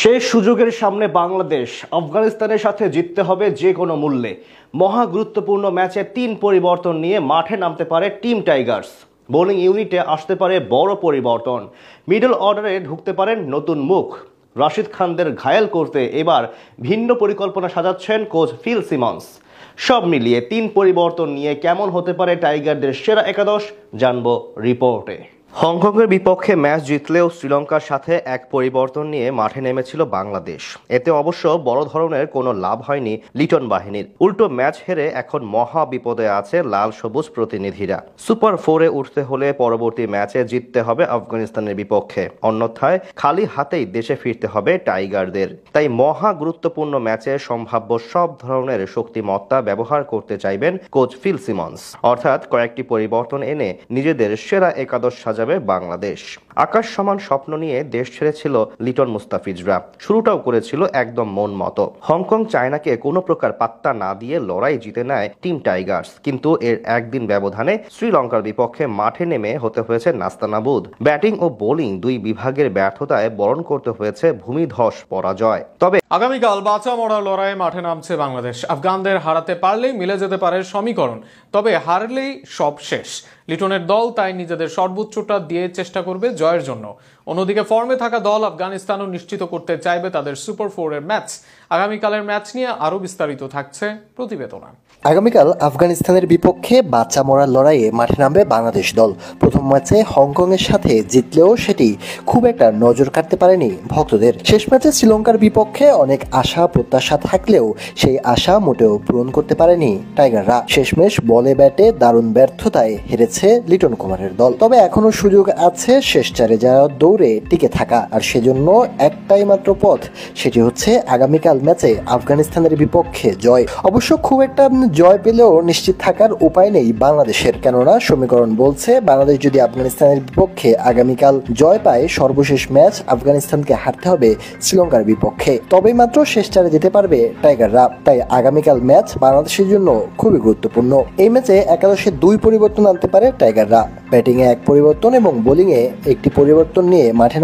শেষ সুযোগের সামনে বাংলাদেশ আফগানিস্তানের সাথে জিততে হবে যে কোনো মূল্যে। মহা গুরুত্বপূর্ণ ম্যাচে ৩ পরিবর্তন নিয়ে মাঠে নামতে পারে টিম টাইগার্স। বোলিং ইউনিটে আসতে পারে বড় পরিবর্তন, মিডল অর্ডারে ঢুকতে পারেন নতুন মুখ। রাশিদ খানদের ঘায়েল করতে এবার ভিন্ন পরিকল্পনা সাজাচ্ছেন কোচ ফিল সিমন্স। সব মিলিয়ে ৩ পরিবর্তন নিয়ে কেমন হতে পারে টাইগারদের সেরা একাদশ, জানবো রিপোর্টে। হংকংয়ের বিপক্ষে ম্যাচ জিতলেও শ্রীলঙ্কার সাথে এক পরিবর্তন নিয়ে মাঠে নেমেছিল বাংলাদেশ। এতে অবশ্য বড় ধরনের কোনো লাভ হয়নি লিটন বাহিনীর। উল্টো ম্যাচ হেরে এখন মহা বিপদে আছে লাল সবুজ প্রতিনিধিরা। সুপার 4-এ উঠতে হলে পরবর্তী ম্যাচে জিততে হবে আফগানিস্তানের বিপক্ষে, অন্যথায় খালি হাতেই দেশে ফিরতে হবে টাইগারদের। তাই মহা গুরুত্বপূর্ণ ম্যাচে সম্ভাব্য সব ধরনের শক্তিমত্তা ব্যবহার করতে চাইবেন কোচ ফিল সিমন্স, অর্থাৎ কয়েকটি পরিবর্তন এনে নিজেদের সেরা একাদশ সাজাবে বাংলাদেশ। আকাশ সমান স্বপ্ন নিয়ে দেশ ছেড়েছিল লিটন মুস্তাফিজরা। শুরুটাও করেছিল একদম মন মতো। হংকং চায়নাকে কোনো প্রকার পাত্তা না দিয়ে লড়াই জিতে নেয় টিম টাইগার্স, কিন্তু এর একদিন ব্যবধানে শ্রীলঙ্কার বিপক্ষে মাঠে নেমে হতে হয়েছে নাস্তানাবুদ। ব্যাটিং ও বোলিং দুই বিভাগের ব্যর্থতায় বরণ করতে হয়েছে ভূমিধস পরাজয়। তবে আগামীকাল বাঁচা মরা লড়াইয়ে মাঠে নামছে বাংলাদেশ। আফগানদের হারাতে পারলেই মিলে যেতে পারে সমীকরণ, তবে হারলেই সব শেষ। লিটনের দল তাই নিজেদের সর্বোচ্চটা দিয়ে চেষ্টা করবে জয়ের জন্য। অন্যদিকে ফর্মে থাকা দল আফগানিস্তানও নিশ্চিত করতে চাইবে তাদের সুপার 4-এর ম্যাচ। আগামীকালের ম্যাচ নিয়ে আরো বিস্তারিত থাকছে প্রতিবেদনে। আগামীকাল আফগানিস্তানের বিপক্ষে বাচ্চা মরার লড়াইয়ে মাঠে নামবে বাংলাদেশ দল। প্রথম ম্যাচে হংকংয়ের সাথে জিতলেও সেটি খুব একটা নজর কাটতে পারেনি ভক্তদের। শেষ ম্যাচে শ্রীলঙ্কার বিপক্ষে অনেক আশা প্রত্যাশা থাকলেও সেই আশা মোটেও পূরণ করতে পারেনি টাইগাররা। শেষমেশ বলে ব্যাটে দারুণ ব্যর্থতায় হেরেছে লিটন কুমারের দল। তবে এখনো সুযোগ আছে শেষ চারে যাওয়ার দৌড়ে টিকে থাকা, আর সেজন্য একটাই মাত্র পথ, সেটি হচ্ছে আগামীকাল ম্যাচে আফগানিস্তানের বিপক্ষে জয়। অবশ্য খুব একটা জয় পেলেও নিশ্চিত থাকার উপায় নেই বাংলাদেশের, কেননা সমীকরণ বলছে বাংলাদেশ যদি আফগানিস্তানের বিপক্ষে আগামীকাল জয় পায়, সর্বশেষ ম্যাচ আফগানিস্তানকে হারতে হবে শ্রীলঙ্কার বিপক্ষে, তবেই মাত্র শেষ চারে যেতে পারবে টাইগাররা। তাই আগামীকাল ম্যাচ বাংলাদেশের জন্য খুবই গুরুত্বপূর্ণ। এই ম্যাচে একাদশে 2 পরিবর্তন আনতে পারে টাইগাররা। ব্যাটিংয়ে 1 পরিবর্তন এবং বোলিংয়ে 1টি পরিবর্তন নিয়ে মাঠে